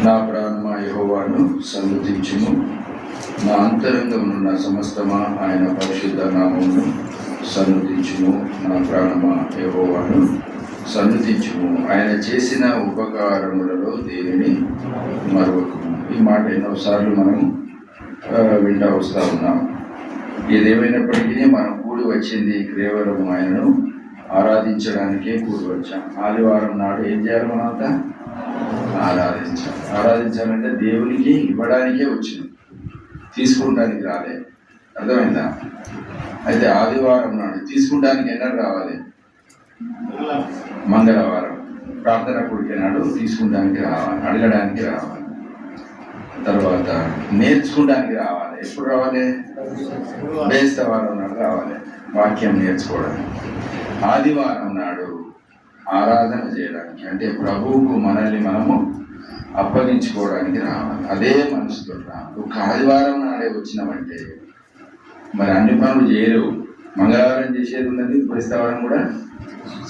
నా ప్రాణమా యెహోవాను సన్నుతించుము, నా అంతరంగమునున్న సమస్తమా ఆయన పరిశుద్ధ నామమును సన్నుతించుము. నా ప్రాణమా యెహోవాను సన్నుతించుము, ఆయన చేసిన ఉపకారములలో దేనిని మరొకము. ఈ మాట ఎన్నోసార్లు మనం వింటూ వస్తూ ఉన్నాం. ఏదేమైనప్పటికీ మనం కూడి వచ్చింది కేవలం ఆయనను ఆరాధించడానికే కూడి వచ్చాం. ఆదివారం నాడు ఏం చేయాలి? మనంతా ఆరాధించాలి. ఆరాధించాలంటే దేవునికి ఇవ్వడానికే వచ్చింది, తీసుకుంటానికి రాలే. అర్థమైందా? అయితే ఆదివారం నాడు తీసుకుంటానికి ఎన్నడూ రావాలి? మంగళవారం ప్రార్థన కూడిక నాడు తీసుకుంటానికి రావాలి, అడగడానికి రావాలి. తర్వాత నేర్చుకోవడానికి రావాలి. ఎప్పుడు రావాలి? బేస్తవారం నాడు రావాలి వాక్యం నేర్చుకోవడానికి. ఆదివారం నాడు ఆరాధన చేయడానికి, అంటే ప్రభువుకు మనల్ని మనము అప్పగించుకోవడానికి రావాలి. అదే మనసుతో రావాలి. ఒక ఆదివారం నాడే వచ్చినామంటే మరి అన్ని పనులు చేయలేవు. మంగళవారం చేసేది ఉన్నది, బేస్తవారం కూడా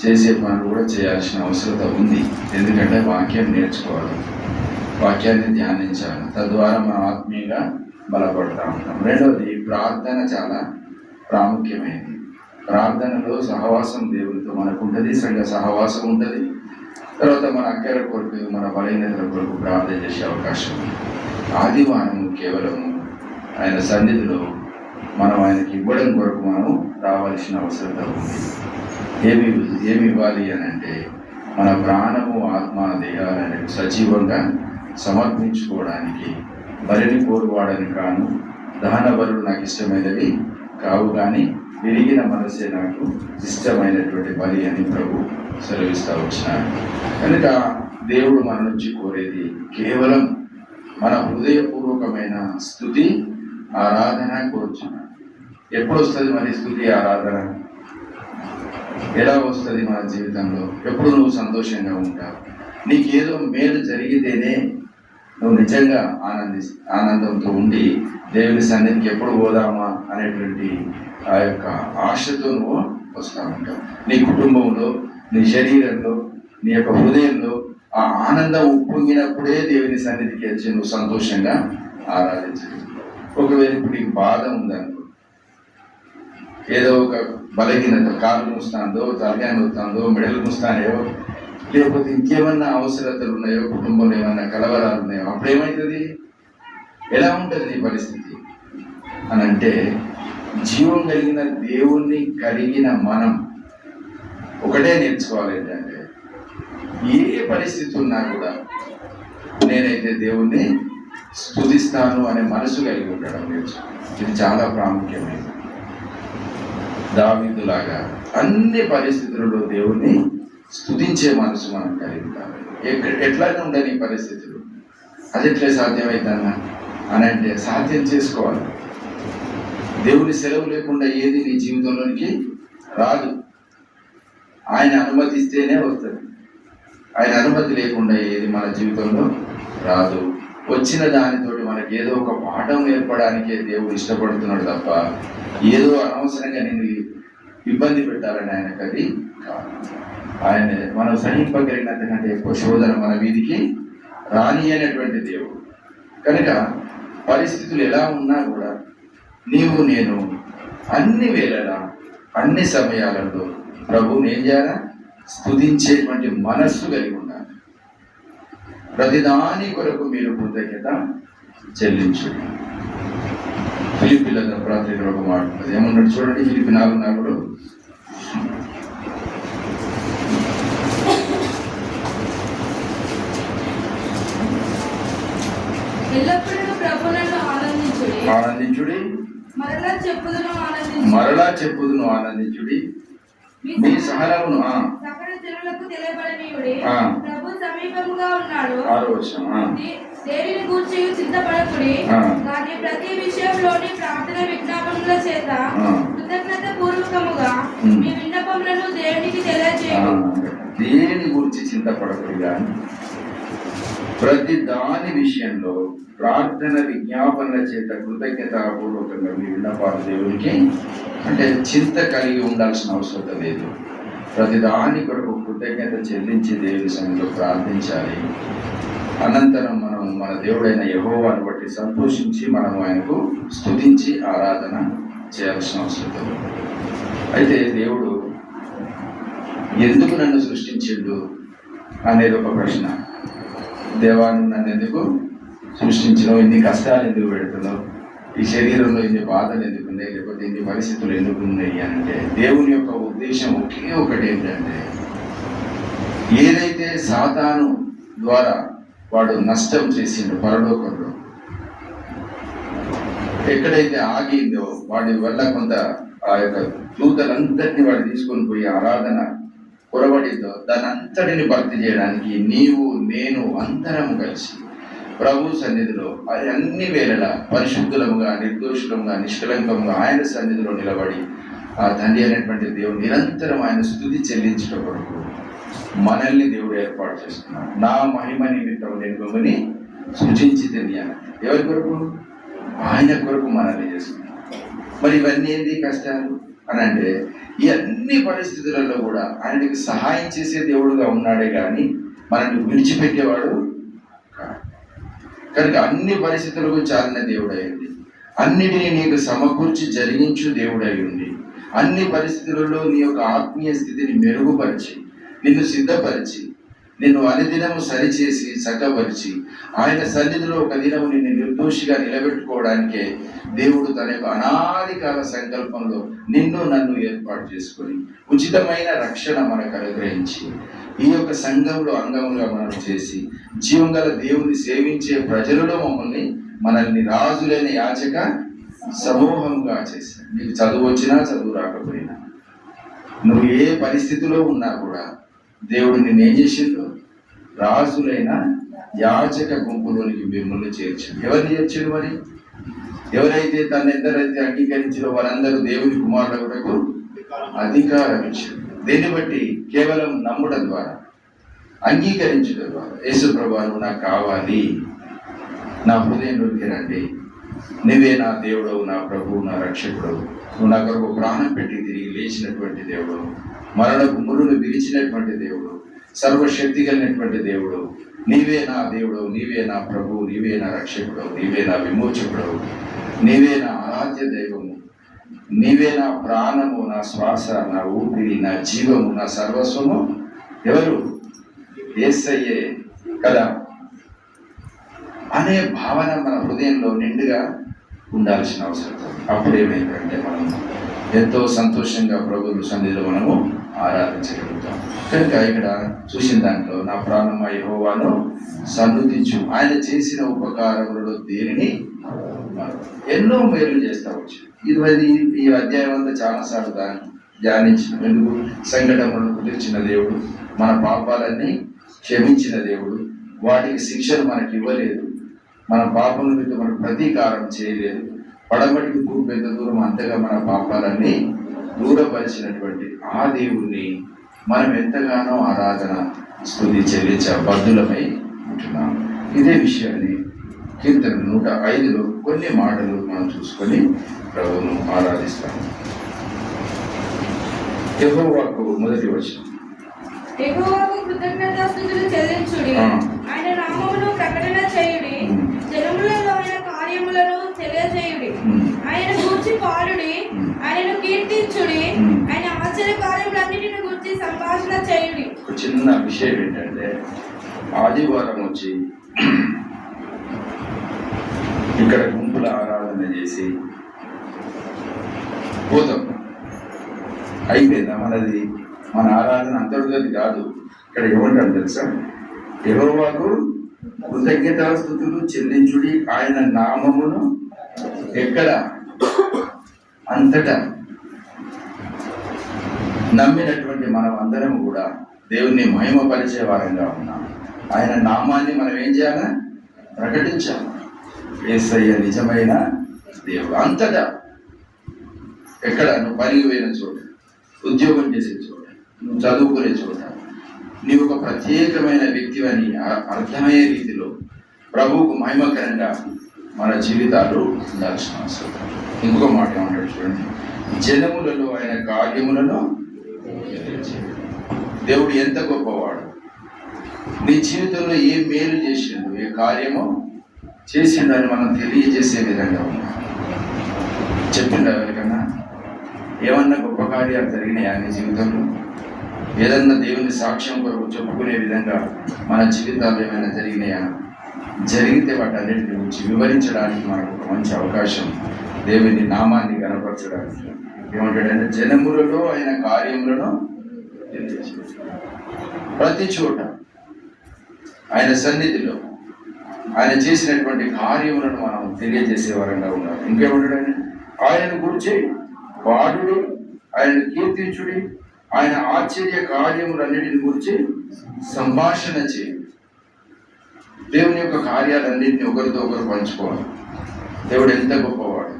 చేసే పనులు కూడా చేయాల్సిన అవసరం ఉంది. ఎందుకంటే వాక్యం నేర్చుకోవాలి, వాక్యాన్ని ధ్యానించాలి. తద్వారా మనం ఆత్మీయంగా బలపడుతూ ఉంటాం. రెండవది, ప్రార్థన చాలా ప్రాముఖ్యమైనది. ప్రార్థనలో సహవాసం దేవునితో మనకు ఉంటుంది, సంఘ సహవాసం ఉంటుంది. తర్వాత మన అక్కల కొరకు, మన బలహీనతల కొరకు ప్రార్థన చేసే అవకాశం ఉంది. ఆదివారం కేవలం ఆయన సన్నిధిలో మనం ఆయనకి ఇవ్వడం కొరకు మనం రావాల్సిన అవసరం ఉంది. ఏమి ఇవ్వాలి అని అంటే మన ప్రాణము, ఆత్మ, దేహాలను సజీవంగా సమర్పించుకోవడానికి. బలిని కోరువాడని కాను, దహన బలులు నాకు ఇష్టమైనవి కావు, కానీ విరిగిన మనసే నాకు ఇష్టమైనటువంటి బలి అని ప్రభు సెలవిస్తూ వచ్చినాడు. కనుక దేవుడు మన నుంచి కోరేది కేవలం మన హృదయపూర్వకమైన స్తుతి, ఆరాధన కోరుచున్నాడు. ఎప్పుడు వస్తుంది మరి స్తుతి, ఆరాధన? ఎలా వస్తుంది మన జీవితంలో? ఎప్పుడు నువ్వు సంతోషంగా ఉంటావు? నీకేదో మేలు జరిగితేనే నువ్వు నిజంగా ఆనందంతో ఉండి దేవుని సన్నిధికి ఎప్పుడు పోదామా అనేటువంటి ఆ యొక్క ఆశతో నువ్వు వస్తూ ఉంటావు. నీ కుటుంబంలో, నీ శరీరంలో, నీ యొక్క హృదయంలో ఆ ఆనందం ఉప్పొంగినప్పుడే దేవుని సన్నిధికి వచ్చి నువ్వు సంతోషంగా ఆరాధించగలవు. ఒకవేళ ఇప్పుడు నీకు బాధ ఉందనుకో, ఏదో ఒక బలహీనత, కాలు మూస్తాందో, తలకాయ మూస్తాందో, మెడలు మూస్తానో, లేకపోతే ఇంకేమన్నా అవసరతలు ఉన్నాయో, కుటుంబంలో ఏమన్నా కలవరాలు ఉన్నాయో, అప్పుడు ఏమవుతుంది? ఎలా ఉంటుంది నీ పరిస్థితి అని అంటే, జీవం కలిగిన దేవుణ్ణి కలిగిన మనం ఒకటే నేర్చుకోవాలి. ఏంటంటే ఏ పరిస్థితి ఉన్నా కూడా నేనైతే దేవుణ్ణి స్తుతిస్తాను అనే మనసు కలిగి ఉండడం నేర్చుకోవాలి. ఇది చాలా ప్రాముఖ్యమైనది. దావీదులాగా అన్ని పరిస్థితులలో దేవుణ్ణి స్తుతించే మనసు మనం కలిగి ఉండాలి. ఎట్లయినా ఉండని పరిస్థితులు, అది ఎట్లా సాధ్యమవుతుందా అని అంటే సాధ్యం చేసుకోవాలి. దేవుని సెలవు లేకుండా ఏది నీ జీవితంలోనికి రాదు. ఆయన అనుమతిస్తేనే వస్తుంది. ఆయన అనుమతి లేకుండా ఏది మన జీవితంలో రాదు. వచ్చిన దానితోటి మనకి ఏదో ఒక పాఠం నేర్పడానికే దేవుడు ఇష్టపడుతున్నాడు తప్ప ఏదో అనవసరంగా నేను ఇబ్బంది పెట్టాలని ఆయనకు అది కాదు. ఆయన మనం సహింపగలిగినంత కంటే ఎక్కువ శోధన మన వీధికి రాని అనేటువంటి దేవుడు. కనుక పరిస్థితులు ఎలా ఉన్నా కూడా నీవు, నేను అన్ని వేళలా, అన్ని సమయాలలో ప్రభువుని ఏం చేయాలా? స్తుతించేటువంటి మనస్సు కలిగి ఉండాలి. ప్రతిదాని కొరకు మీరు కృతజ్ఞత చెల్లించండి. ఫిలిప్పీల పత్రికలో ఒక మాట ఉంటుంది. ఏమన్నాడు చూడండి, ఫిలిప్పీ 4:4. ఆనందించుడి, మరలా చెప్పుదును ఆనందించుడి, మీ సహనమును దేనిని గూర్చి చింతపడకుడి, కానీ ప్రతి విషయంలోని ప్రార్థన విజ్ఞాపనల చేత కృతజ్ఞత పూర్వకముగా మీ విన్నపములను దేవునికి తెలియజేయండి. దేని గురించి చింతపడకుడి, కానీ ప్రతి దాని విషయంలో ప్రార్థన విజ్ఞాపనల చేత కృతజ్ఞతాపూర్వకంగా మీ విన్నపాలు దేవునికి, అంటే చింత కలిగి ఉండాల్సిన అవసరం లేదు. ప్రతి దాని కొరకు కృతజ్ఞత చెల్లించి దేవుని సన్నిధిలో ప్రార్థించాలి. అనంతరం మనం మన దేవుడైన యెహోవాను బట్టి సంతోషించి మనం ఆయనకు స్తుతించి ఆరాధన చేయాల్సిన అవసరం ఉంది. అయితే దేవుడు ఎందుకు నన్ను సృష్టించిండు అనేది ఒక ప్రశ్న. దేవాన్ని నన్ను ఎందుకు సృష్టించినావు, ఇన్ని కష్టాలు ఎందుకు పెడుతున్నావు, ఈ శరీరంలో ఇన్ని బాధలు ఎందుకు ఉన్నాయి, లేకపోతే ఇన్ని పరిస్థితులు ఎందుకు ఉన్నాయి అంటే దేవుని యొక్క ఉద్దేశం ఒకే ఒకటి ఏంటంటే, ఏదైతే సాతాను ద్వారా వాడు నష్టం చేసిండు పరలోకంలో, ఎక్కడైతే ఆగిందో వాడి వల్ల కొంత ఆ యొక్క దూతలందరినీ వాడు తీసుకొని పోయి ఆరాధన పొరబడిందో దాని అంతటిని భర్తీ చేయడానికి నీవు నేను అందరం కలిసి ప్రభు సన్నిధిలో అన్ని వేళలా పరిశుద్ధులముగా నిర్దోషులముగా నిష్కలంకముగా ఆయన సన్నిధిలో నిలబడి ఆ తండ్రి అనేటువంటి దేవుడు నిరంతరం ఆయన స్తుతి చెల్లించడం కొరకు మనల్ని దేవుడు ఏర్పాటు చేస్తున్నాడు. నా మహిమ నిమిత్తం నేను మిమ్మల్ని సృజించి తెలియాలి. ఎవరి కొరకు? ఆయన కొరకు మనల్ని చేస్తున్నాడు. మరి ఇవన్నీ ఏంటి కష్టాలు అని అంటే, ఈ అన్ని పరిస్థితులలో కూడా ఆయనకి సహాయం చేసే దేవుడుగా ఉన్నాడే కానీ మనల్ని విడిచిపెట్టేవాడు కాదు. కనుక అన్ని పరిస్థితులకు చాలిన దేవుడై ఉంది, అన్నిటినీ నీకు సమకూర్చి జరిగించు దేవుడై ఉంది, అన్ని పరిస్థితులలో నీ యొక్క ఆత్మీయ స్థితిని మెరుగుపరిచి నిన్ను సిద్ధపరిచి నిన్ను అనుదినము సరిచేసి చక్కపరిచి ఆయన సన్నిధిలో ఒక దినము నిన్ను నిర్దోషిగా నిలబెట్టుకోవడానికే దేవుడు తన యొక్క అనాది కాల సంకల్పంలో నిన్ను నన్ను ఏర్పాటు చేసుకొని ఉచితమైన రక్షణ మనకు అనుగ్రహించి ఈ యొక్క సంఘంలో అంగముగా మనం చేసి జీవంగల దేవుని సేవించే ప్రజలలో మనల్ని రాజులైన యాచక సమూహంగా చేశాడు. నీకు చదువు వచ్చినా చదువు రాకపోయినా, నువ్వు ఏ పరిస్థితిలో ఉన్నా కూడా దేవుడు నిన్నేం చేసిండు? రాజులైన యాచక గుంపులోనికి మిమ్మల్ని చేర్చాడు. ఎవరిని చేర్చాడు? మరి ఎవరైతే తన ఎందరైతే అంగీకరించారో వారందరూ దేవుని కుమారులకు అధికారం ఇచ్చాడు. దీన్ని బట్టి కేవలం నమ్ముట ద్వారా, అంగీకరించడం ద్వారా, యేసు ప్రభువు నాకు కావాలి, నా హృదయంలోకి రండి, నువ్వే నా దేవుడవు, నా ప్రభువు, నా రక్షకుడవు, నువ్వు నా కొరకు ప్రాణం పెట్టి తిరిగి లేచినటువంటి దేవుడు, మరణపు మురును విరిచినటువంటి దేవుడు, సర్వశక్తి కలిగినటువంటి దేవుడు, నీవే నా దేవుడు, నీవే నా ప్రభువు, నీవే నా రక్షకుడు, నీవే నా విమోచకుడు, నీవే నా ఆరాధ్య దైవము, నీవే నా ప్రాణము, నా శ్వాస, నా ఊపిరి, నా జీవము, నా సర్వస్వము. ఎవరు? యేసయ్యే కదా అనే భావన మన హృదయంలో నిండుగా ఉండాల్సిన అవసరం. అప్పుడేమైందంటే మనం ఎంతో సంతోషంగా ప్రభువు సన్నిధిలో మనము ఆరాధించగలుగుతాం. కనుక ఇక్కడ చూసిన దాంట్లో నా ప్రాణమా యెహోవాను సన్నుతించు, ఆయన చేసిన ఉపకారములలో దేనిని ఎన్నో మేలు చేస్తా వచ్చు. ఇది ఈ అధ్యాయం అంతా చాలాసార్లు ధ్యానించిన. ఎందుకు? సంఘటనలను కుదిర్చిన దేవుడు, మన పాపాలన్నీ క్షమించిన దేవుడు, వాటికి శిక్షను మనకి ఇవ్వలేదు, మన పాపం మీద మనకు ప్రతీకారం చేయలేదు, పడమటికి ఎంత దూరం అంతగా మన పాపాలన్నీ దూరపరిచినటువంటి ఆ దేవుణ్ణి మనం ఎంతగానో ఆరాధన స్తుతి చెల్లించే బద్దులమై ఉంటున్నాం. ఇదే విషయాన్ని కీర్తన 105లో కొన్ని మాటలు మనం చూసుకొని ప్రభువును ఆరాధిస్తాము. యెహోవాకు మొదటి వచనం, యెహోవాకు కృతజ్ఞతాస్తుతులు చెల్లించుడి, ఆయన నామమును ప్రకటన చేయుడి, జనములలో ఆయన కార్యములను తెలియజేయుడి, ఆయన గూర్చి పాడుడి, ఆయనను కీర్తించుడి, ఆయన ఆశ్చర్య కార్యములన్నిటిని గూర్చి సంభాషణ చేయుడి. ఒక చిన్న విషయం ఏంటంటే, ఆదివారం వచ్చి ఇక్కడ గుంపుల ఆరాధన చేసి పోతాం, అయిపోయిందా మనది? మన ఆరాధన అంతర్గతి కాదు. ఇక్కడ ఏమంటారు తెలుసా? యెహోవాకు కృతజ్ఞతాస్తుతులు చెల్లించుడి, ఆయన నామమును ఎక్కడ? అంతటా. నమ్మినటువంటి మనం అందరం కూడా దేవుణ్ణి మహిమపరిచే వారంగా ఉన్నాం. ఆయన నామాన్ని మనం ఏం చేయాలా? ప్రకటించాలి. యేసయ్య నిజమైన దేవుడు. అంతటా. ఎక్కడ? నువ్వు పనికి పోయిన చోట, ఉద్యోగం చేసే చోట, నువ్వు చదువుకునే చోట, నీవు ఒక ప్రత్యేకమైన వ్యక్తి అని అర్థమయ్యే రీతిలో ప్రభువుకు మహిమకరంగా మన జీవితాలు ఉండాల్సిన అవసరం. ఇంకొక మాట ఏమంటాడు చూడండి, జనములలో ఆయన కార్యములను. దేవుడు ఎంత గొప్పవాడు! నీ జీవితంలో ఏ మేలు చేసిండు, ఏ కార్యము చేసిండు అని మనం తెలియజేసే విధంగా ఉన్నాం. చెప్పిండు ఎవరికన్నా ఏమన్నా గొప్ప కార్యాలు జరిగినాయా నీ జీవితంలో? ఏదన్నా దేవుని సాక్ష్యం కొరకు చెప్పుకునే విధంగా మన జీవితాలు ఏమైనా జరిగినాయా? జరిగితే వాటన్నిటిని గురించి వివరించడానికి మనకు ఒక మంచి అవకాశం, దేవుని నామాన్ని కనపరచడానికి. ఏమంటాడంటే జనములలో ఆయన కార్యములను ప్రతి చోట ఆయన సన్నిధిలో ఆయన చేసినటువంటి కార్యములను మనం తెలియజేసే వరంగా ఉన్నారు. ఇంకేమంటాడని ఆయనను గురించి వాడుడు, ఆయన కీర్తించుడి, ఆయన ఆశ్చర్య కార్యములన్నిటిని గురించి సంభాషణ చేయి. దేవుని యొక్క కార్యాలన్నింటినీ ఒకరితో ఒకరు పంచుకోవాలి. దేవుడు ఎంత గొప్పవాడు,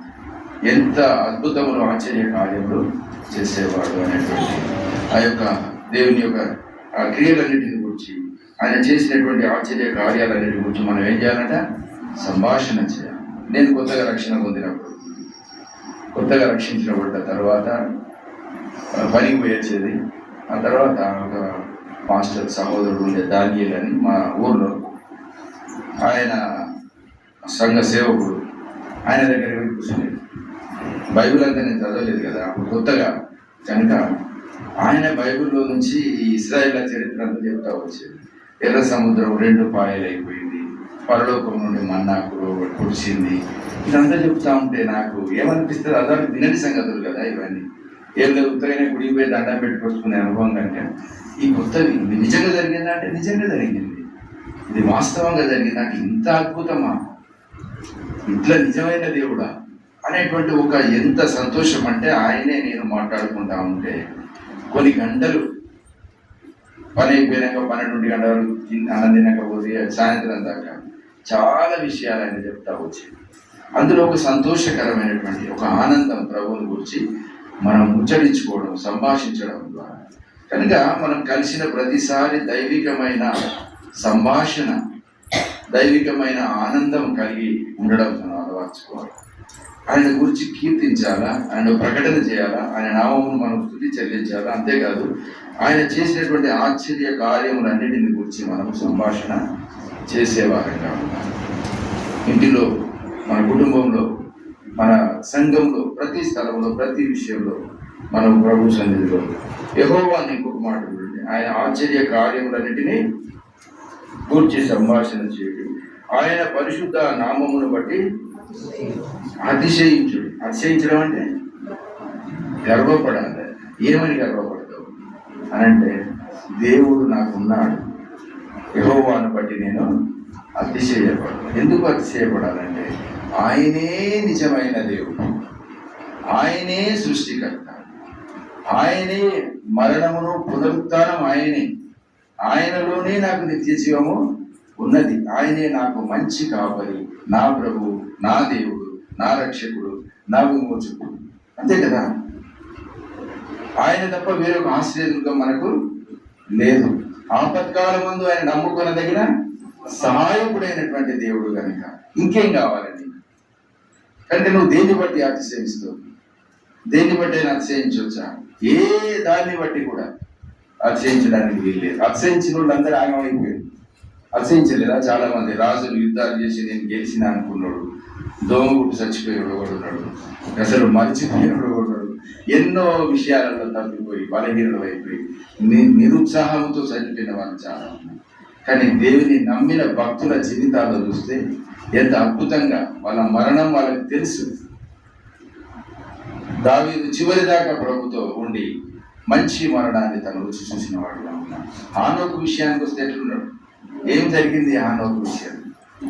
ఎంత అద్భుతములు ఆశ్చర్య కార్యములు చేసేవాడు అనేటువంటి ఆ యొక్క దేవుని యొక్క ఆ క్రియలన్నింటిని గురించి, ఆయన చేసినటువంటి ఆశ్చర్య కార్యాలన్నింటి గురించి మనం ఏం చేయాలంట? సంభాషణ చేయాలి. నేను కొత్తగా రక్షణ పొందినప్పుడు, కొత్తగా రక్షించబడ్డ తర్వాత పనికి పోయేది. ఆ తర్వాత ఒక మాస్టర్ సహోదరుడు ఉండే దానియేల్ అని మా ఊర్లో, ఆయన సంఘ సేవకుడు. ఆయన దగ్గరికి వెళ్ళి కూర్చుని బైబిల్ అంతా నేను చదవలేదు కదా అప్పుడు కొత్తగా, కనుక ఆయన బైబిల్లో నుంచి ఈ ఇశ్రాయేల్ చరిత్ర అంతా చెప్తా వచ్చేది. ఎర్ర సముద్రం 2 పాయలు అయిపోయింది, పరలోకం నుండి మన్నా కురిసింది, ఇదంతా చెప్తా ఉంటే నాకు ఏమనిపిస్తుంది, అదే వినని సంగతులు కదా ఇవన్నీ. ఏం లేదు, ఉత్తరైనా గుడికి పోయి దండం పెట్టుకొచ్చుకునే అనుభవం కంటే ఈ కొత్తవి ఇది నిజంగా జరిగిందంటే నిజంగా జరిగింది, ఇది వాస్తవంగా జరిగిందంటే ఇంత అద్భుతమా, ఇట్లా నిజమైన దేవుడా అనేటువంటి ఒక ఎంత సంతోషం అంటే ఆయనే నేను మాట్లాడుకుంటా ఉంటే కొన్ని గంటలు పని అయిపోయినాక 12 గంటలు అన్నం తినకపోతే సాయంత్రం దాకా చాలా విషయాలు ఆయన చెప్తా వచ్చేది. అందులో ఒక సంతోషకరమైనటువంటి ఒక ఆనందం ప్రభువుని గురించి మనం ముచ్చరించుకోవడం, సంభాషించడం ద్వారా. కనుక మనం కలిసిన ప్రతిసారి దైవికమైన సంభాషణ, దైవికమైన ఆనందం కలిగి ఉండడం మనం అలవర్చుకోవాలి. ఆయన గురించి కీర్తించాలా, ఆయన ప్రకటన చేయాలా, ఆయన నామమును మనం స్తుతి చెల్లించాలా. అంతేకాదు ఆయన చేసినటువంటి ఆశ్చర్య కార్యములన్నిటిని గురించి మనం సంభాషణ చేసేవారంగా ఉన్నాం. ఇంటిలో, మన కుటుంబంలో, మన సంఘంలో, ప్రతి స్థలంలో, ప్రతి విషయంలో మనం ప్రభు సన్నిధిలో యెహోవాని ఇంకొక మాట చూడండి, ఆయన ఆశ్చర్య కార్యములన్నిటినీ గూర్చి సంభాషణ చేయడం, ఆయన పరిశుద్ధ నామమును బట్టి అతిశయించుడు. అతిశయించడం అంటే గర్వపడాలి. ఏమని గర్వపడతావు అని అంటే, దేవుడు నాకున్నాడు, యెహోవాను బట్టి నేను అతిశయపడను. ఎందుకు అతిశయపడాలంటే ఆయనే నిజమైన దేవుడు, ఆయనే సృష్టికర్త, ఆయనే మరణమును పునరుత్థానం ఆయనే, ఆయనలోనే నాకు నిత్య జీవము ఉన్నది, ఆయనే నాకు మంచి కాపరి, నా ప్రభు, నా దేవుడు, నా రక్షకుడు, నా విమోచకుడు. అంతే కదా, ఆయన తప్ప వేరొక ఆశ్రయదుర్గం మనకు లేదు. ఆపత్కాలం ముందు ఆయన నమ్ముకున్న దగ్గర సహాయకుడైనటువంటి దేవుడు కనుక ఇంకేం కావాలండి? కనుక నువ్వు దేన్ని బట్టి అతిశయిస్తావు? దేన్ని బట్టి అయినా అతిశయించవచ్చా? ఏ దాన్ని బట్టి కూడా అతిశయించడానికి వీల్లేదు. అతిశయించిన వాళ్ళు అందరూ ఆగమైపోయారు. అతిశయించలేదా? చాలా మంది రాజులు యుద్ధాలు చేసి నేను గెలిచిన అనుకున్నాడు, దోమగుట్టు చచ్చిపోయాడు ఒకడున్నాడు, అసలు మర్చిపోయాడు ఒకడు, ఎన్నో విషయాలలో తప్పిపోయి బలహీనలు అయిపోయి నిరుత్సాహంతో చనిపోయిన వాళ్ళు చాలా ఉన్నారు. కానీ దేవుని నమ్మిన భక్తుల జీవితాల్లో చూస్తే ఎంత అద్భుతంగా వాళ్ళ మరణం వాళ్ళకి తెలుసు. దావీదు చివరి దాకా ప్రభుతో ఉండి మంచి మరణాన్ని తను రుచి చూసిన వాడుగా ఉన్నాడు. హానోకు విషయానికి వస్తే ఎట్లున్నాడు? ఏం జరిగింది హానోకు విషయం?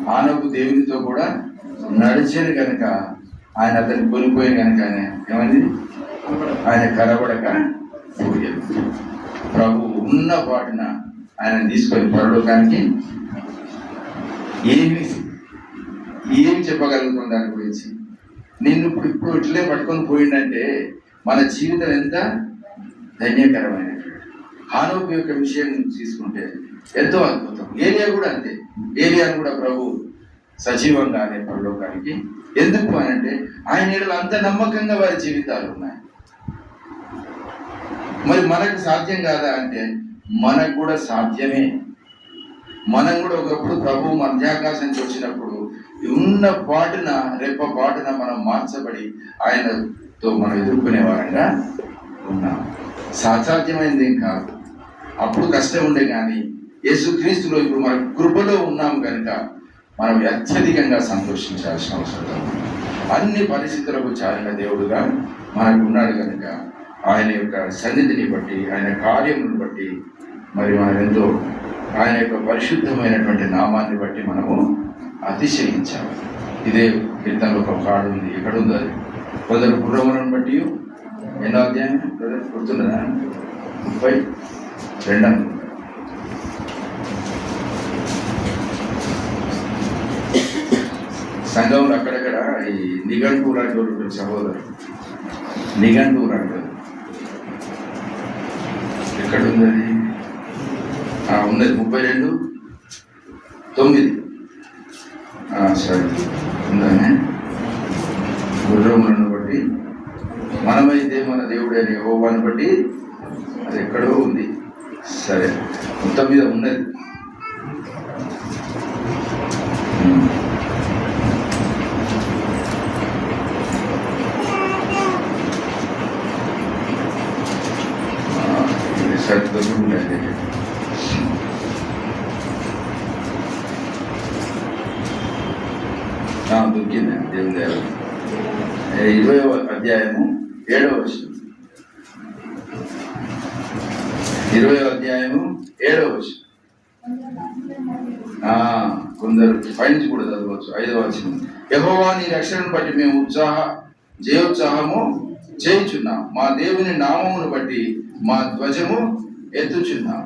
హానోకు దేవునితో కూడా నడిచేది కనుక ఆయన అతన్ని కొనిపోయి కనుక ఏమైంది? ఆయన కనబడక పోయాడు. ప్రభు ఉన్న పాటున ఆయన తీసుకొని పరలోకానికి ఏమి చెప్పగలుగుతాం దాని గురించి? నిన్ను ఇప్పుడు ఇట్లే పట్టుకొని పోయిందంటే మన జీవితం ఎంత ధన్యకరమైనటువంటి. హానోకు యొక్క విషయం తీసుకుంటే ఎంతో అద్భుతం. ఏలియా కూడా అంతే. ఏలియాను కూడా ప్రభు సజీవంగానే పరలోకానికి ఎందుకు అని అంటే ఆయన ఏళ్ళు అంత నమ్మకంగా వారి జీవితాలు ఉన్నాయి. మరి మనకు సాధ్యం కాదా అంటే మనకు కూడా సాధ్యమే. మనం కూడా ఒకప్పుడు ప్రభు మధ్యాకాశానికి వచ్చినప్పుడు ఉన్న పాటున రెప్ప పాటున మనం మార్చబడి ఆయనతో మనం ఎదుర్కొనే వారంగా ఉన్నాం. సాధ్యమైంది ఏం కాదు, అప్పుడు కష్టం ఉండే, కానీ యేసుక్రీస్తులో ఇప్పుడు మన కృపలో ఉన్నాం కనుక మనం అత్యధికంగా సంతోషించాల్సిన అవసరం ఉంది. అన్ని పరిస్థితులకు చాలిన దేవుడుగా మనకు ఉన్నాడు కనుక ఆయన యొక్క సన్నిధిని బట్టి, ఆయన కార్యములను బట్టి మరి మనం ఎంతో ఆయన యొక్క పరిశుద్ధమైనటువంటి నామాన్ని బట్టి మనము అతిశయించాలి. ఇదే కీర్తనలో ఒక పాడు ఉంది, ఎక్కడుందో అది. కొందరు గుర్రములను బట్టి, ఎన్నో అధ్యాయం గుర్తున్నదా? 32 సంఘంలో అక్కడక్కడ ఈ నిఘంటువు లాంటి వాళ్ళు ఉంటారు సహోదరు, నిఘంటువు అంటారు. ఎక్కడ ఉంది అది? ఉన్నది 32:9. సరే, ఉందానే. గుర్రములను బట్టి మనమైతే మన దేవుడు అనే యెహోవాను బట్టి, అది ఎక్కడో ఉంది. సరే, మొత్తం మీద ఉన్నది. దొరికింది దేవుని దేవ. 20వ అధ్యాయము 7వ వచనం. 20వ అధ్యాయము 7వ వచనం. కొందరు పైనుంచి కూడా చదవచ్చు. 5వ వచనం. యెహోవా నీ రక్షణను బట్టి మేము జయోత్సాహము చేయుచున్నాం, మా దేవుని నామమును బట్టి మా ధ్వజము ఎత్తుచున్నాం.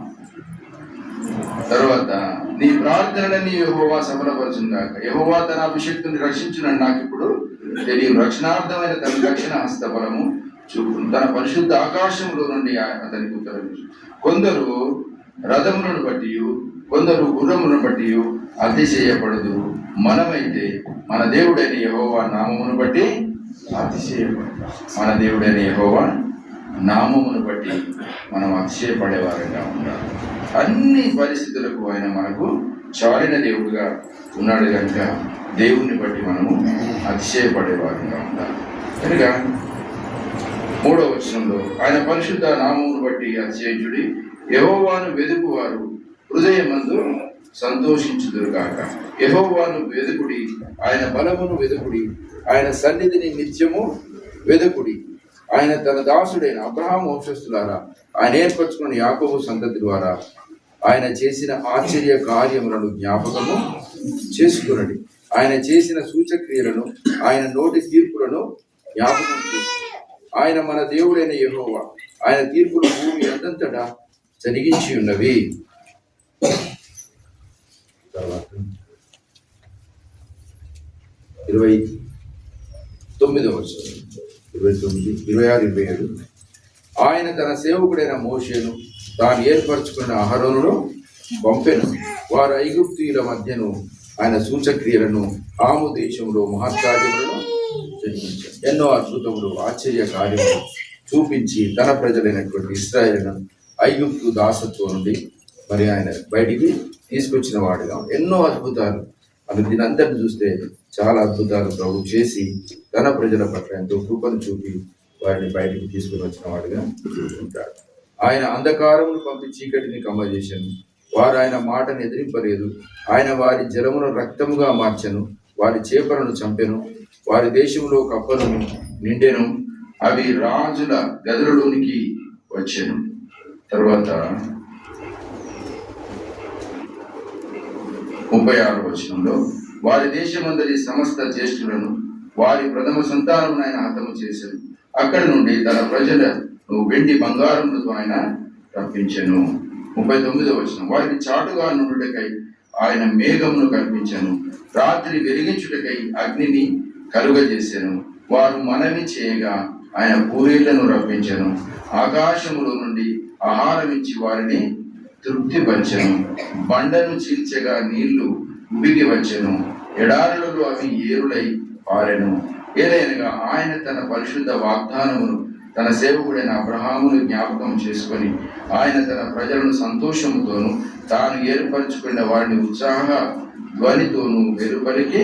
తర్వాత నీ ప్రార్థనని యెహోవా సఫలపరచును గాక. యెహోవా తన అభిషేక్తుని రక్షించునని నాకు ఇప్పుడు తెలియదు. రక్షణార్థమైన తన రక్షణ హస్తబలము చూపును. తన పరిశుద్ధ ఆకాశంలో నుండి అతనికి ఉత్తరం. కొందరు రథములను బట్టి, కొందరు గుర్రములను బట్టి అతిశయపడదు. మనమైతే మన దేవుడైన యెహోవా నామమును బట్టి అతిశయపడదు. మన దేవుడైన యెహోవా నామమును బట్టి మనం అతిశయపడేవారంగా ఉండాలి. అన్ని పరిస్థితులకు ఆయన మనకు చాలిన దేవుడుగా ఉన్నాడు కనుక దేవుణ్ణి బట్టి మనము అతిశయపడేవారంగా ఉండాలి. కనుక 3వ వచనంలో ఆయన పరిశుద్ధ నామమును బట్టి అతిశయించుడి, యెహోవాను వెదుకువారు హృదయమందు సంతోషించుదురు గాక. యెహోవాను వెదుకుడి, ఆయన బలమును వెదుకుడి, ఆయన సన్నిధిని నిత్యము వెదుకుడి. ఆయన తన దాసుడైన అబ్రహాము వంశస్థులారా, ఆయన ఏర్పరచుకున్న యాకోబు సంతతి ద్వారా ఆయన చేసిన ఆశ్చర్య కార్యములను జ్ఞాపకము చేసుకునండి. ఆయన చేసిన సూచక్రియలను, ఆయన నోటి తీర్పులను జ్ఞాపకం చేసుకుని. ఆయన మన దేవుడైన యెహోవా, ఆయన తీర్పులు భూమి అందంతటా జరిగించి ఉన్నవి. తర్వాత 29వ వచనం, 29, 26, 27. ఆయన తన సేవకుడైన మోషేను తాను ఏర్పరచుకున్న అహరోనును పంపెను. వారు ఐగుప్తీయుల మధ్యను ఆయన సూచక్రియలను, ఆము దేశంలో మహత్కార్యములను జరిగించారు. ఎన్నో అద్భుతములు, ఆశ్చర్య కార్యములు చూపించి తన ప్రజలైనటువంటి ఇశ్రాయేలును ఐగుప్తు దాసత్వం నుండి మరి ఆయన బయటికి తీసుకొచ్చిన వాడుగా ఎన్నో అద్భుతాలు. అది దీనంతటిని చూస్తే చాలా అద్భుతాలు ప్రభు చేసి తన ప్రజల పట్ల ఎంతో కృపను చూపి వారిని బయటికి తీసుకుని వచ్చిన వాడుగా ఉంటాడు. ఆయన అంధకారమును పంపి చీకటిని కమ్మజేశాను. వారు ఆయన మాటను ఎదిరింపలేదు. ఆయన వారి జలమును రక్తముగా మార్చెను, వారి చేపలను చంపెను, వారి దేశంలో కప్పలను నిండెను, అవి రాజుల గదులలోనికి వచ్చెను. తర్వాత 36వ వచనంలో వారి దేశమందరి సమస్త జ్యేష్ఠులను వారి ప్రథమ సంతానమును ఆయన హతము చేశాను. అక్కడి నుండి తన ప్రజలను వెండి బంగారములతో ఆయన రప్పించెను. 39వ వచనం. వారికి చాటుగా నుండుటకై ఆయన మేఘమును కల్పించెను, రాత్రి వెలిగించుటకై అగ్నిని కలుగజేశాను. వారు మనవి చేయగా ఆయన పూరీలను రప్పించెను. ఆకాశములో నుండి ఆహారం ఇచ్చి వారిని తృప్తిపరచెను. బండను చీల్చగా నీళ్లు ఉబికి వచ్చెను, ఎడారులలో అవి ఏరులై పారెను. ఏదైనగా ఆయన తన పరిశుద్ధ వాగ్దానమును తన సేవకుడైన అబ్రహామును జ్ఞాపకం చేసుకొని ఆయన తన ప్రజలను సంతోషంతోనూ తాను ఏర్పరచుకున్న వారిని ఉత్సాహ ధ్వనితోనూ వెలుపలికి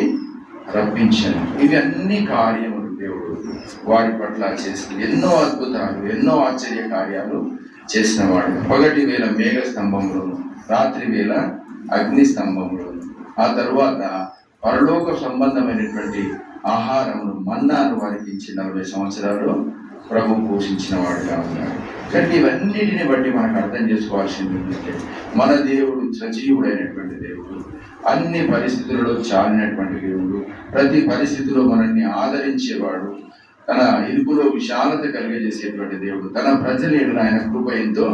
రప్పించాను. ఇవి అన్ని కార్యములు దేవుడు వారి పట్ల చేసి ఎన్నో అద్భుతాలు, ఎన్నో ఆశ్చర్య కార్యాలు చేసిన వాడు. పగటి వేళ మేఘ స్తంభంలోను, రాత్రి వేళ అగ్ని స్తంభంలోను, ఆ తరువాత పరలోక సంబంధమైనటువంటి ఆహారమును మన్నాను వారికి ఇచ్చి 40 సంవత్సరాలు ప్రభు పోషించిన వాడుగా ఉన్నాడు. కాబట్టి ఇవన్నిటిని బట్టి మనకు అర్థం చేసుకోవాల్సింది ఏంటంటే మన దేవుడు సజీవుడైనటువంటి దేవుడు, అన్ని పరిస్థితులలో చాలినటువంటి దేవుడు, ప్రతి పరిస్థితిలో మనల్ని ఆదరించేవాడు, తన ఇరుకులో విశాలత కలిగజేసేటువంటి దేవుడు, తన ప్రజల ఎడల ఆయన కృప ఎంతో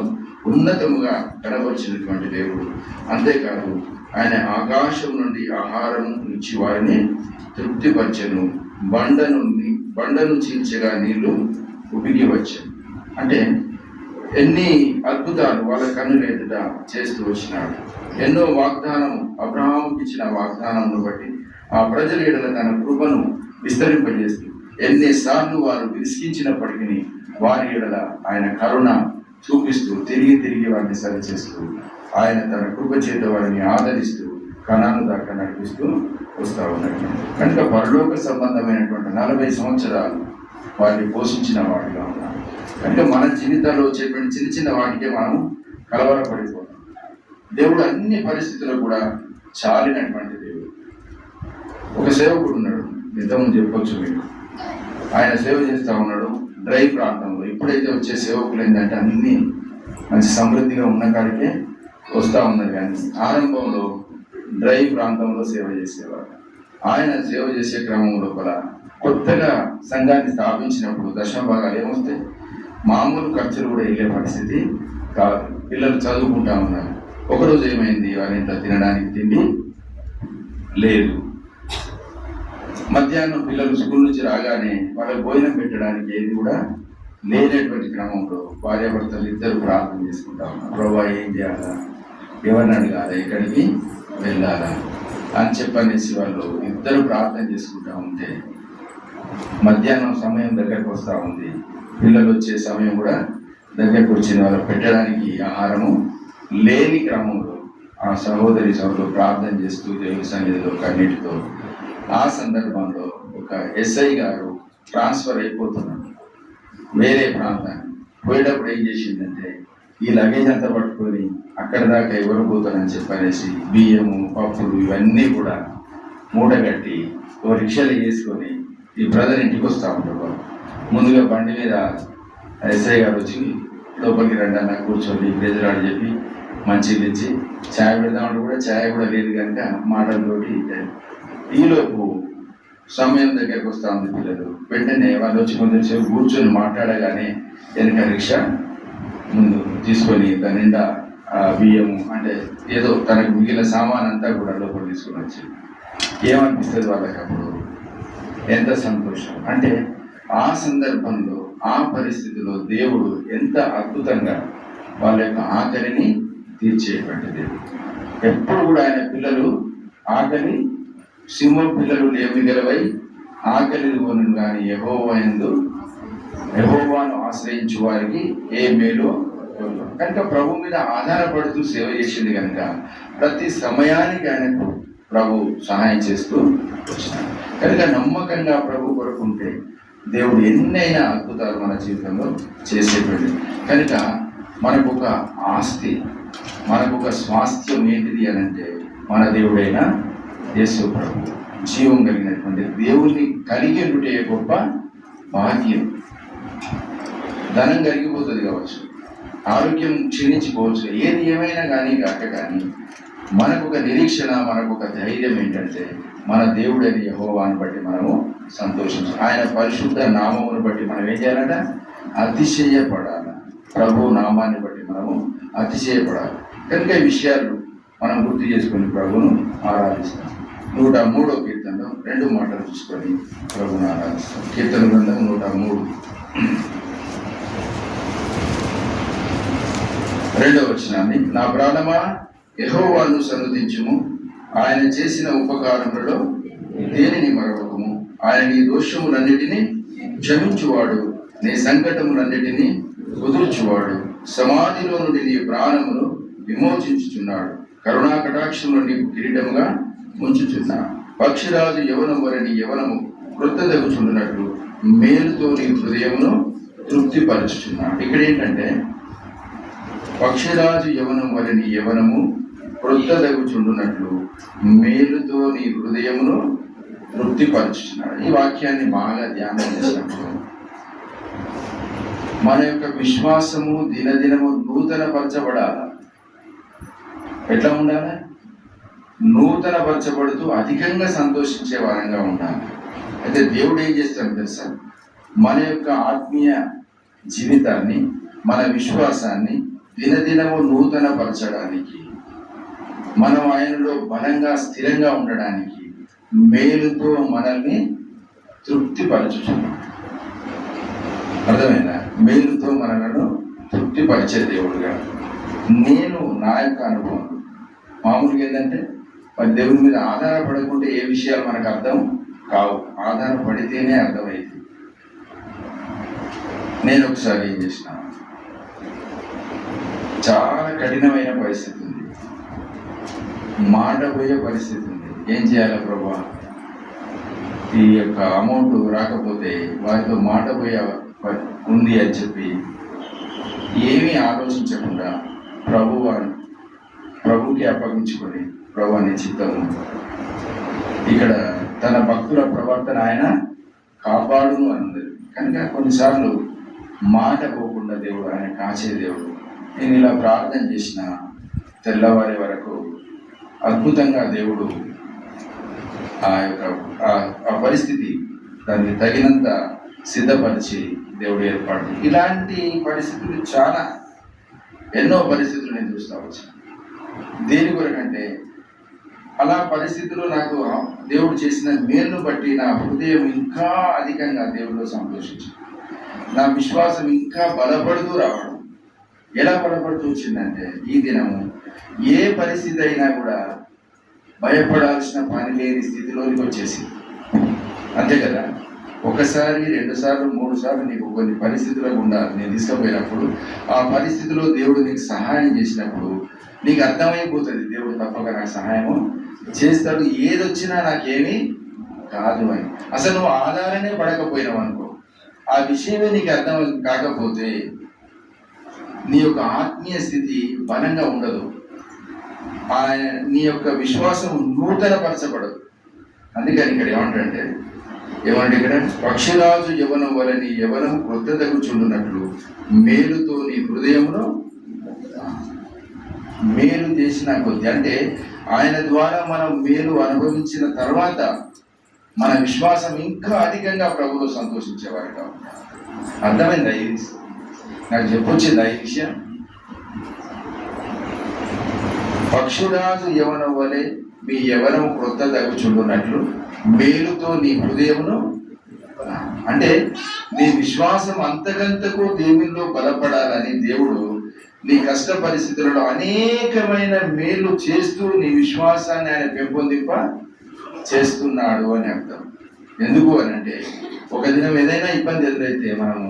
ఉన్నతముగా కనబరిచినటువంటి దేవుడు. అంతేకాదు ఆయన ఆకాశం నుండి ఆహారం ఇచ్చి వారిని తృప్తిపరచెను, బండను చీల్చగా నీళ్లు ఉబికి వచ్చాను. అంటే ఎన్ని అద్భుతాలు వాళ్ళ కన్నుల ఎదుట చేస్తూ వచ్చినాడు. ఎన్నో వాగ్దానం, అబ్రహాముకి ఇచ్చిన వాగ్దానంను బట్టి ఆ ప్రజల ఎడల తన కృపను విస్తరింపజేస్తూ ఎన్నిసార్లు వారు విసిగించినప్పటికీ వారి ఎడల ఆయన కరుణ చూపిస్తూ తిరిగి వారిని సరిచేస్తూ ఆయన తన కృప చేత వారిని ఆదరిస్తూ కనాను దాకా నడిపిస్తూ వస్తూ ఉన్నాడు. కనుక పరలోక సంబంధమైనటువంటి 40 సంవత్సరాలు వారిని పోషించిన వాడిగా ఉన్నాడు. కనుక మన జీవితాల్లో వచ్చేటువంటి చిన్న చిన్న వాటికే మనం కలవరపడిపోతాం. దేవుడు అన్ని పరిస్థితుల్లో కూడా చాలినటువంటి దేవుడు. ఒక సేవకుడు ఉన్నాడు, నిజం చెప్పొచ్చు మీకు. ఆయన సేవ చేస్తూ ఉన్నాడు డ్రై ప్రాంతంలో. ఇప్పుడైతే వచ్చే సేవకులు ఏంటంటే అన్ని మంచి సమృద్ధిగా ఉన్న కాడికే వస్తూ ఉన్నారు, కానీ ఆరంభంలో డ్రై ప్రాంతంలో సేవ చేసేవారు. ఆయన సేవ చేసే క్రమం లోపల కొత్తగా సంఘాన్ని స్థాపించినప్పుడు దశమ భాగాలు ఏమొస్తాయి, మామూలు ఖర్చులు కూడా వెళ్ళే పరిస్థితి కాదు. పిల్లలు చదువుకుంటా ఉన్నారు. ఒకరోజు ఏమైంది, వారి ఇంట్లో తినడానికి తిండి లేదు. మధ్యాహ్నం పిల్లలు స్కూల్ నుంచి రాగానే వాళ్ళకి భోజనం పెట్టడానికి ఏది కూడా లేనటువంటి క్రమంలో భార్యాభర్తలు ఇద్దరు ప్రార్థన చేసుకుంటా ఉన్నారు. ప్రభా ఏం చేయాలా, ఎవరిని అడగాలా, ఎక్కడికి వెళ్ళాలా అని చెప్పనేసి వాళ్ళు ఇద్దరు ప్రార్థన చేసుకుంటా ఉంటే మధ్యాహ్నం సమయం దగ్గరకు వస్తూ ఉంది. పిల్లలు వచ్చే సమయం కూడా దగ్గరకు వచ్చిన వాళ్ళు పెట్టడానికి ఆహారము లేని క్రమంలో ఆ సహోదరి ప్రార్థన చేస్తూ దేవుని సన్నిధిలో కన్నీటితో ఆ సందర్భంలో ఒక ఎస్ఐ గారు ట్రాన్స్ఫర్ అయిపోతున్నాడు వేరే ప్రాంతాన్ని. పోయేటప్పుడు ఏం చేసిందంటే ఈ లగేజ్ అంతా పట్టుకొని అక్కడ దాకా ఎవరు పోతారని చెప్పనేసి బియ్యము, పప్పులు ఇవన్నీ కూడా మూటగట్టి ఓ రిక్షాలు వేసుకొని ఈ బ్రదర్ ఇంటికి వస్తూ ఉంటారు. ముందుగా బండి మీద ఎస్ఐ గారు వచ్చి లోపలికి రండి అన్న కూర్చొని ప్రెజరాడు చెప్పి మంచిగా ఇచ్చి ఛాయ్ పెడదామంటే కూడా ఛాయ్ కూడా లేదు కనుక మాటలతోటి. ఈలోపు సమయం దగ్గరకు వస్తూ ఉంది. పిల్లలు వెంటనే వాళ్ళు వచ్చి కొంచెం కూర్చొని మాట్లాడగానే వెనక రిక్షా ముందు తీసుకొని దాని నిండా బియ్యము అంటే ఏదో తనకు మిగిలిన సామాన్ అంతా కూడా లోపల తీసుకొని వచ్చి ఏమనిపిస్తుంది వాళ్ళకి అప్పుడు, ఎంత సంతోషం. అంటే ఆ సందర్భంలో ఆ పరిస్థితిలో దేవుడు ఎంత అద్భుతంగా వాళ్ళ యొక్క ఆకలిని తీర్చేటువంటి దేవుడు. ఎప్పుడు కూడా ఆయన పిల్లలు ఆకలి సింహం పిల్లలు లేమి గలవై ఆకలి కొను కానీ యెహోవాను ఆశ్రయించు వారికి ఏ మేలు. కనుక ప్రభు మీద ఆధారపడుతూ సేవ చేసింది కనుక ప్రతి సమయానికి ఆయనకు ప్రభు సహాయం చేస్తూ వచ్చినాడు. కనుక నమ్మకంగా ప్రభు కొరకుంటే దేవుడు ఎన్నైనా అద్భుతాలు మన జీవితంలో చేసేటువంటి. కనుక మనకు ఒక ఆస్తి, మనకు ఒక స్వాస్థ్యం ఏంటిది అని అంటే మన దేవుడైన యేసు ప్రభు. జీవం కలిగినటువంటి దేవుణ్ణి కలిగి ఉంటే గొప్ప భాగ్యం. ధనం కలిగిపోతుంది కావచ్చు, ఆరోగ్యం క్షీణించిపోవచ్చు, ఏది ఏమైనా కానీ కాక కానీ మనకు ఒక నిరీక్షణ, మనకు ఒక ధైర్యం ఏంటంటే మన దేవుడైన యెహోవాను బట్టి మనము సంతోషించాలి. ఆయన పరిశుద్ధ నామమును బట్టి మనం ఏం చేయాలంట, అతిశయపడాలి. ప్రభు నామాన్ని బట్టి మనము అతిశయపడాలి. కనుక ఈ విషయాలు మనం గుర్తు చేసుకొని ప్రభువును ఆరాధిస్తాం. 103వ కీర్తనలో 2 మాటలు చూసుకొని ప్రభువును ఆరాధిస్తాం. కీర్తన గ్రంథం 103 2వ వచనాన్ని, నా ప్రాణమా యెహోవాను సన్నుతించుము, ఆయన చేసిన ఉపకారములలో దేనిని మరవకము, ఆయన నీ దోషములన్నిటినీ క్షమించువాడు, నీ సంకటములన్నిటినీ కుదుర్చువాడు. సమాధిలో నుండి నీ ప్రాణమును విమోచించుచున్నాడు. కరుణా కటాక్షములు నీకు కిరీటముగా ఉంచుచున్నాడు. పక్షిరాజు యవనం వలె నీ యవనము క్రొత్తదగుచుండునట్లు మేలుతో నీ హృదయమును తృప్తిపరచుచున్నాడు. ఇక్కడ ఏంటంటే పక్షిరాజు యవనం వలె నీ యవనము క్రొత్తదగుచుండునట్లు మేలుతో నీ హృదయమును తృప్తిపరచుచున్నాడు. ఈ వాక్యాన్ని బాగా ధ్యానం చేసినప్పుడు మన యొక్క విశ్వాసము దినదినము నూతన పరచబడాలి. ఎట్లా ఉండాలి? నూతన పరచబడుతూ అధికంగా సంతోషించే వారంగా ఉండాలి. అయితే దేవుడు ఏం చేస్తాడు తెలుసా? మన యొక్క ఆత్మీయ జీవితాన్ని, మన విశ్వాసాన్ని దినదినము నూతన పరచడానికి, మనం ఆయనలో బలంగా స్థిరంగా ఉండడానికి మేలుతో మనల్ని తృప్తిపరచుచున్నాడు. అర్థమైందా? మేలుతో మనలను తృప్తిపరిచే దేవుడుగా. నేను నా యొక్క అనుభవం మామూలుగా ఏంటంటే మరి దేవుని మీద ఆధారపడకుంటే ఏ విషయాలు మనకు అర్థం కావు, ఆధారపడితేనే అర్థమైంది. నేను ఒకసారి ఏం చేసిన, చాలా కఠినమైన పరిస్థితి ఉంది, మాట పోయే పరిస్థితి ఉంది. ఏం చేయాలి ప్రభా? ఈ యొక్క అమౌంట్ రాకపోతే వారితో మాట పోయే ఉంది అని చెప్పి ఏమీ ఆలోచించకుండా ప్రభుకి అప్పగించుకొని, ప్రభు అనే చిత్తము ఇక్కడ తన భక్తుల ప్రవర్తన ఆయన కాపాడును అన్నది. కనుక కొన్నిసార్లు మాట పోకుండా దేవుడు ఆయన కాచే దేవుడు. నేను ఇలా ప్రార్థన చేసిన తెల్లవారి వరకు అద్భుతంగా దేవుడు ఆ యొక్క ఆ పరిస్థితి దానికి తగినంత సిద్ధపరిచి దేవుడు ఏర్పాటు. ఇలాంటి పరిస్థితులు చాలా ఎన్నో పరిస్థితులు నేను చూస్తా వచ్చాను. దేని కొరకంటే అలా పరిస్థితులు నాకు దేవుడు చేసిన మేలును బట్టి నా హృదయం ఇంకా అధికంగా దేవుడిలో సంతోషించింది. నా విశ్వాసం ఇంకా బలపడుతూ రావడం. ఎలా బలపడుతూ వచ్చిందంటే ఈ దినము ఏ పరిస్థితి అయినా కూడా భయపడాల్సిన పని లేని స్థితిలోనికి వచ్చేసింది. అంతే కదా? ఒకసారి, 2 సార్లు, 3 సార్లు నీకు కొన్ని పరిస్థితుల గుండా నేను తీసుకుపోయినప్పుడు ఆ పరిస్థితిలో దేవుడు నీకు సహాయం చేసినప్పుడు నీకు అర్థమైపోతుంది దేవుడు తప్పక నాకు సహాయము చేస్తాడు, ఏదొచ్చినా నాకేమీ కాదు అని. అసలు నువ్వు ఆధారనే పడకపోయినావు అనుకో, ఆ విషయమే నీకు అర్థం కాకపోతే నీ యొక్క ఆత్మీయ స్థితి బలంగా ఉండదు, నీ యొక్క విశ్వాసం నూతన పరచబడదు. అందుకని ఇక్కడ ఏమంటే ఇక్కడ పక్షిరాజు యవనం వలె నీ యవనం క్రొత్తదగుచుండునట్లు మేలుతో నీ హృదయమును మేలు చేసిన కొద్ది, అంటే ఆయన ద్వారా మనం మేలు అనుభవించిన తర్వాత మన విశ్వాసం ఇంకా అధికంగా ప్రభువులో సంతోషించేవారుగా ఉంటాం. అర్థమైందా? ఇది నాకు చెప్పొచ్చిందా ఈ విషయం? పక్షురాజు యవనం వలె మీ యవనం క్రొత్తదగుచుండునట్లు మేలుతో నీ హృదయమును, అంటే నీ విశ్వాసం అంతకంతకు దేవునిలో బలపడాలని దేవుడు నీ కష్ట పరిస్థితులలో అనేకమైన మేలు చేస్తూ నీ విశ్వాసాన్ని ఆయన పెంపొందింప చేస్తున్నాడు అని అర్థం. ఎందుకు అని అంటే ఒక దినం ఏదైనా ఇబ్బంది ఎదురైతే మనము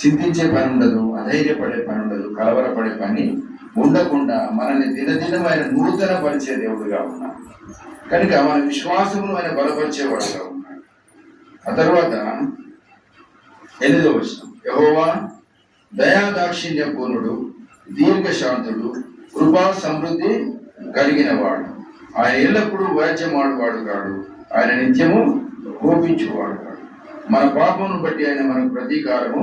చింతించే పని ఉండదు, అధైర్యపడే పని ఉండదు, కలవరపడే పని ఉండకుండా మనల్ని దినదినం ఆయన నూతన పరిచే దేవుడుగా ఉన్నాడు. కనుక మన విశ్వాసమును ఆయన బలపరిచేవాడుగా ఉన్నాడు. ఆ తర్వాత 8వ వచనం, యెహోవా దయాదాక్షిణ్య పూర్ణుడు, దీర్ఘశాంతుడు, కృపా సమృద్ధి కలిగిన వాడు. ఆయన ఎల్లప్పుడూ వ్యాజ్యమాడువాడు కాడు, ఆయన నిత్యము కోపించువాడు కాడు. మన పాపమును బట్టి ఆయన మనకు ప్రతీకారము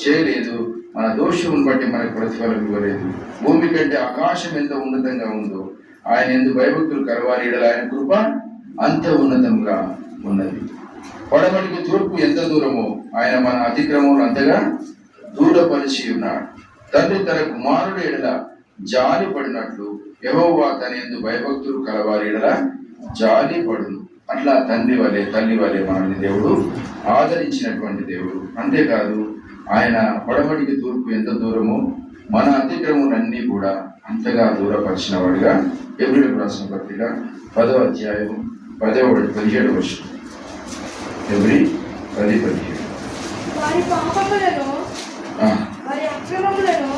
చేయలేదు, మన దోషమును బట్టి మనకు ప్రతిఫలం ఇవ్వలేదు. భూమి కంటే ఆకాశం ఎంత ఉన్నతంగా ఉందో ఆయన ఎందుకు భయభక్తులు కలవాలి, ఆయన కృప అంత ఉన్నతంగా ఉన్నది. పడమటికి తూర్పు ఎంత దూరమో ఆయన మన అతిక్రమములు అంతగా దూరపరిచి ఉన్నాడు. తండ్రి తన కుమారుడు ఎడల జాలి పడినట్లు యెహోవా తన యందు భయభక్తులు కలవారి ఎడల జాలి పడును. అట్లా తండ్రి వలె తల్లి వలె మనల్ని దేవుడు ఆదరించినటువంటి దేవుడు. అంతేకాదు ఆయన పడమటికి తూర్పు ఎంత దూరమో మన అతిక్రములన్నీ కూడా అంతగా దూరపరిచిన వాడిగా. హెబ్రీయులకు రాసిన పత్రిక 10వ అధ్యాయం 17వ వచనం. హెబ్రీ 10:17. వారి పాపములను ఆ, వారి అక్రమములను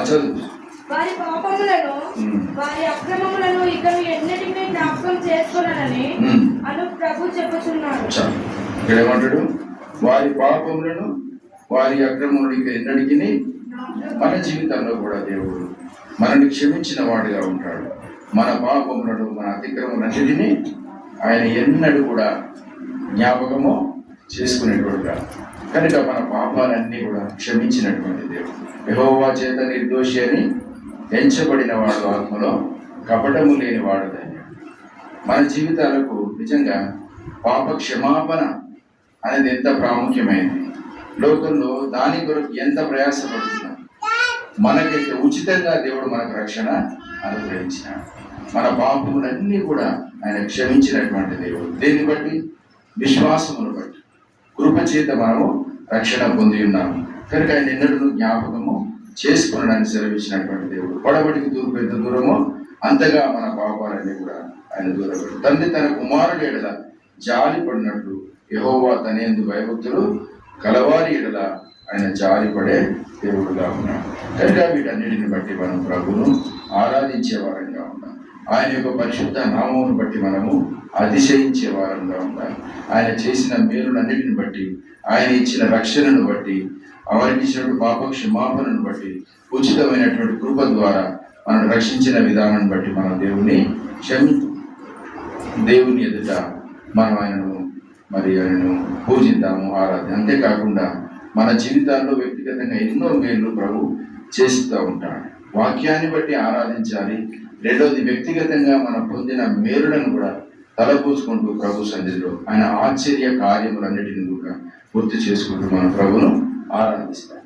చదువు. వారి పాపములను వారి అక్రమములను ఇకను ఎన్నటికీ జ్ఞాపకం చేసుకున్నానని అను ప్రభు చెప్పుచున్నాడు. చాలు. ఇక్కడ ఏమంటాడు? వారి పాపములను వారి అక్రమములను ఇక ఎన్నటికీ మన జీవితంలో కూడా దేవుడు మనల్ని క్షమించిన వాడిగా ఉంటాడు. మన పాపములను మన అతిక్రమలన్నిటినీ ఆయన ఎన్నడూ కూడా జ్ఞాపకము చేసుకునేటోడుగా, కనుక మన పాపాలన్నీ కూడా క్షమించినటువంటి దేవుడు. యెహోవా చేత నిర్దోషి అని ఎంచబడిన వాడు ఆత్మలో కపటము లేని వాడు ధన్యుడు. మన జీవితాలకు నిజంగా పాప క్షమాపణ అనేది ఎంత ప్రాముఖ్యమైనది. లోకంలో దాని కొరకు ఎంత ప్రయాసపడుతున్నాం. మనకైతే ఉచితంగా దేవుడు మనకు రక్షణ అనుగ్రహించినాడు. మన పాపములన్నీ కూడా ఆయన క్షమించినటువంటి దేవుడు. దేన్ని బట్టి? విశ్వాసమును బట్టి, కృప చేత మనము రక్షణ పొంది ఉన్నాము. కనుక ఆయన ఎన్నడూ జ్ఞాపకము చేసుకునడానికి సెలవిచ్చినటువంటి దేవుడు. పొడబడికి తూర్పు ఎంత దూరమో అంతగా మన పాపాలన్నీ కూడా ఆయన దూరపడు. తండ్రి తన కుమారుడి ఎడల జాలి పడినట్లు యెహోవా తనేందు భయభక్తులు కలవారి ఎడల ఆయన జాలిపడే దేవుడుగా ఉన్నాడు. కనుక వీటన్నిటిని బట్టి మనం ప్రభువును ఆరాధించే వారంగా ఉన్నాం. ఆయన యొక్క పరిశుద్ధ నామమును బట్టి మనము అతిశయించే వారంగా ఉండాలి. ఆయన చేసిన మేలులన్నిటిని బట్టి, ఆయన ఇచ్చిన రక్షణను బట్టి, అవరికి ఇచ్చినటువంటి పాప క్షమాపణను బట్టి, ఉచితమైనటువంటి కృప ద్వారా మనం రక్షించిన విధానాన్ని బట్టి మనం దేవుని ఎదుట మనం ఆయనను పూజిద్దాము, ఆరాధన. అంతేకాకుండా మన జీవితాల్లో వ్యక్తిగతంగా ఎన్నో మేలు ప్రభు చేస్తూ ఉంటాడు. వాక్యాన్ని బట్టి ఆరాధించాలి. రెండోది, వ్యక్తిగతంగా మనం పొందిన మేలులను కూడా తలపోసుకుంటూ ప్రభు సన్నిధిలో ఆయన ఆశ్చర్య కార్యములన్నిటిని కూడా గుర్తు చేసుకుంటూ మన ప్రభును ఆరాధిస్తాం.